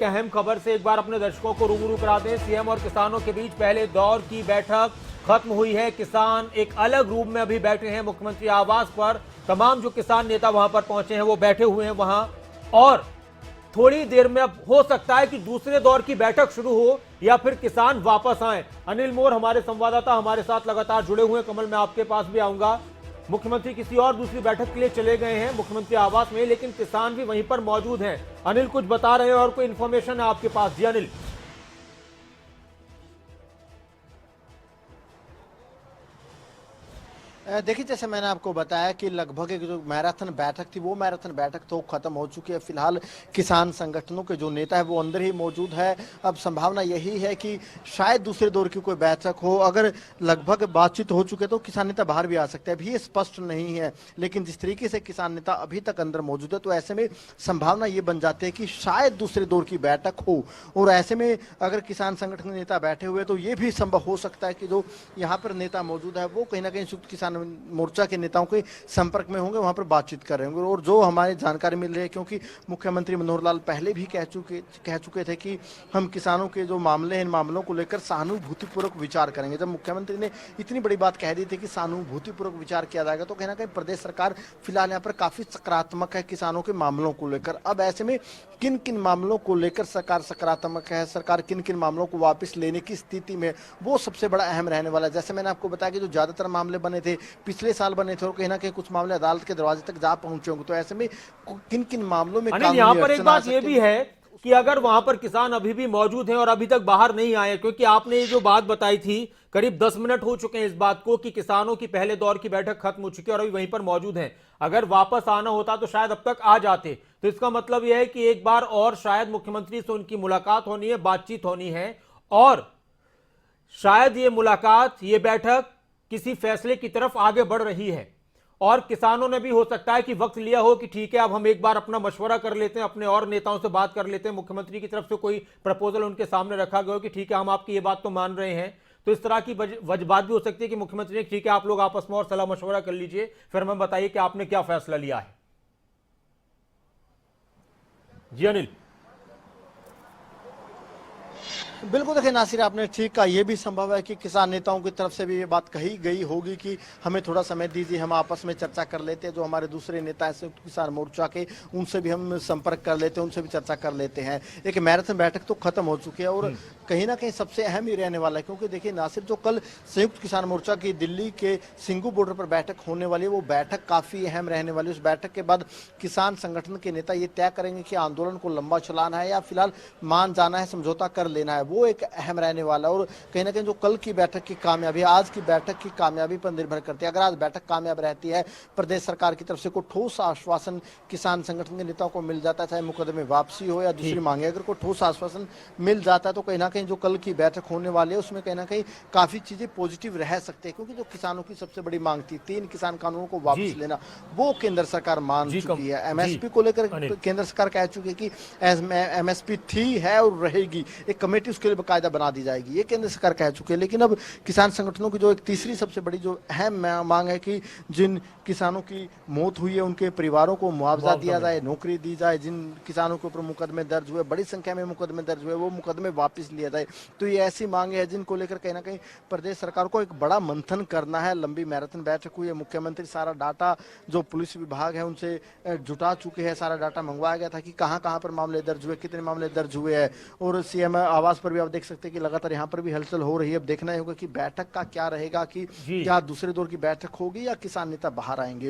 अहम खबर से एक बार अपने दर्शकों को रूबरू करा दें। सीएम और किसानों के बीच पहले दौर की बैठक खत्म हुई है। किसान एक अलग रूम में अभी बैठे हैं मुख्यमंत्री आवास पर। तमाम जो किसान नेता वहां पर पहुंचे हैं वो बैठे हुए हैं वहां, और थोड़ी देर में अब हो सकता है कि दूसरे दौर की बैठक शुरू हो या फिर किसान वापस आए। अनिल मोर हमारे संवाददाता हमारे साथ लगातार जुड़े हुए हैं। कमल, मैं आपके पास भी आऊंगा। मुख्यमंत्री किसी और दूसरी बैठक के लिए चले गए हैं मुख्यमंत्री आवास में, लेकिन किसान भी वहीं पर मौजूद हैं। अनिल कुछ बता रहे हैं और कोई इंफॉर्मेशन है आपके पास? जी अनिल। देखिए, जैसे मैंने आपको बताया कि लगभग एक जो मैराथन बैठक थी वो मैराथन बैठक तो खत्म हो चुकी है। फिलहाल किसान संगठनों के जो नेता है वो अंदर ही मौजूद है। अब संभावना यही है कि शायद दूसरे दौर की कोई बैठक हो। अगर लगभग बातचीत हो चुके तो किसान नेता बाहर भी आ सकते हैं, अभी ये स्पष्ट नहीं है। लेकिन जिस तरीके से किसान नेता अभी तक अंदर मौजूद है तो ऐसे में संभावना ये बन जाती है कि शायद दूसरे दौर की बैठक हो। और ऐसे में अगर किसान संगठन के नेता बैठे हुए तो ये भी संभव हो सकता है कि जो यहाँ पर नेता मौजूद है वो कहीं ना कहीं संयुक्त किसान मोर्चा के नेताओं के संपर्क में होंगे, वहां पर बातचीत कर रहे होंगे। और जो हमारी जानकारी मिल रही है, क्योंकि मुख्यमंत्री मनोहर लाल पहले भी कह चुके थे कि हम किसानों के जो मामले हैं इन मामलों को लेकर सहानुभूतिपूर्वक विचार करेंगे। जब मुख्यमंत्री ने इतनी बड़ी बात कह दी थी कि सहानुभूतिपूर्वक विचार किया जाएगा तो कहीं ना कहीं प्रदेश सरकार फिलहाल यहाँ पर काफी सकारात्मक है किसानों के मामलों को लेकर। अब ऐसे में किन किन मामलों को लेकर सरकार सकारात्मक है, सरकार किन किन मामलों को वापस लेने की स्थिति में, वो सबसे बड़ा अहम रहने वाला है। जैसे मैंने आपको बताया कि जो ज्यादातर मामले बने थे पिछले साल बने थे और कहीं ना कहीं कुछ मामले अदालत के दरवाजे तक जा पहुंचे होंगे। तो ऐसे में किन किन मामलों में अनिल, यहाँ पर एक बात यह भी है कि अगर वहां पर किसान अभी भी मौजूद हैं और अभी तक बाहर नहीं आए, क्योंकि आपने ये जो बात बताई थी करीब 10 मिनट हो चुके हैं इस बात को कि किसानों की पहले दौर की बैठक खत्म हो चुकी है और अभी वहीं पर मौजूद हैं। अगर वापस आना होता तो शायद अब तक आ जाते। तो इसका मतलब यह है कि एक बार और शायद मुख्यमंत्री से उनकी मुलाकात होनी है, बातचीत होनी है, और शायद ये मुलाकात, ये बैठक किसी फैसले की तरफ आगे बढ़ रही है। और किसानों ने भी हो सकता है कि वक्त लिया हो कि ठीक है अब हम एक बार अपना मशवरा कर लेते हैं, अपने और नेताओं से बात कर लेते हैं। मुख्यमंत्री की तरफ से कोई प्रपोजल उनके सामने रखा गया हो कि ठीक है हम आपकी ये बात तो मान रहे हैं। तो इस तरह की बात भी हो सकती है कि मुख्यमंत्री ने ठीक है आप लोग आपस में और सलाह मशवरा कर लीजिए, फिर हमें बताइए कि आपने क्या फैसला लिया है। जी अनिल। बिल्कुल, देखिए नासिर, आपने ठीक कहा। यह भी संभव है कि किसान नेताओं की तरफ से भी ये बात कही गई होगी कि हमें थोड़ा समय दीजिए, हम आपस में चर्चा कर लेते हैं। जो हमारे दूसरे नेता हैं संयुक्त किसान मोर्चा के, उनसे भी हम संपर्क कर लेते हैं, उनसे भी चर्चा कर लेते हैं। एक मैराथन बैठक तो खत्म हो चुकी है और कहीं ना कहीं सबसे अहम ही रहने वाला है, क्योंकि देखिए नासिर, जो कल संयुक्त किसान मोर्चा की दिल्ली के सिंगू बॉर्डर पर बैठक होने वाली है वो बैठक काफी अहम रहने वाली है। उस बैठक के बाद किसान संगठन के नेता ये तय करेंगे कि आंदोलन को लंबा चलाना है या फिलहाल मान जाना है, समझौता कर लेना है। वो एक अहम रहने वाला है। और कहीं ना कहीं जो कल की बैठक की कामयाबी, आज की बैठक की कामयाबी पर निर्भर करती है। अगर आज बैठक कामयाब रहती है, प्रदेश सरकार की तरफ से कोई ठोस आश्वासन किसान संगठन के नेताओं को मिल जाता है, चाहे मुकदमे वापसी हो या दूसरी मांगे, अगर कोई ठोस आश्वासन मिल जाता है तो कहीं ना कहीं जो कल की बैठक होने वाली है उसमें कहीं ना कहीं काफी चीजें पॉजिटिव रह सकते हैं। क्योंकि जो किसानों की सबसे बड़ी मांग थी 3 किसान कानूनों को वापस लेना, वो केंद्र सरकार मान चुकी है। एमएसपी को लेकर केंद्र सरकार कह चुकी है कि एमएसपी थी, है और रहेगी। एक कमेटी उसके लिए बाकायदा बना दी जाएगी, ये केंद्र सरकार कह चुके हैं। लेकिन अब किसान संगठनों की जो एक तीसरी सबसे बड़ी जो अहम मांग है कि जिन किसानों की मौत हुई है उनके परिवारों को मुआवजा दिया जाए, नौकरी दी जाए। जिन किसानों के ऊपर मुकदमे दर्ज हुए, बड़ी संख्या में मुकदमे दर्ज हुए, वो मुकदमे वापस लिए जाए। तो ये ऐसी मांग है जिनको लेकर कहीं ना कहीं प्रदेश सरकार को एक बड़ा मंथन करना है। लंबी मैराथन बैठक हुई है, मुख्यमंत्री सारा डाटा जो पुलिस विभाग है उनसे जुटा चुके हैं, सारा डाटा मंगवाया गया था कि कहां कहां पर मामले दर्ज हुए, कितने मामले दर्ज हुए हैं। और सीएम आवास पर भी आप देख सकते हैं कि लगातार यहाँ पर भी हलचल हो रही है। अब देखना होगा कि बैठक का क्या रहेगा, कि क्या दूसरे दौर की बैठक होगी या किसान नेता बाहर आएंगे।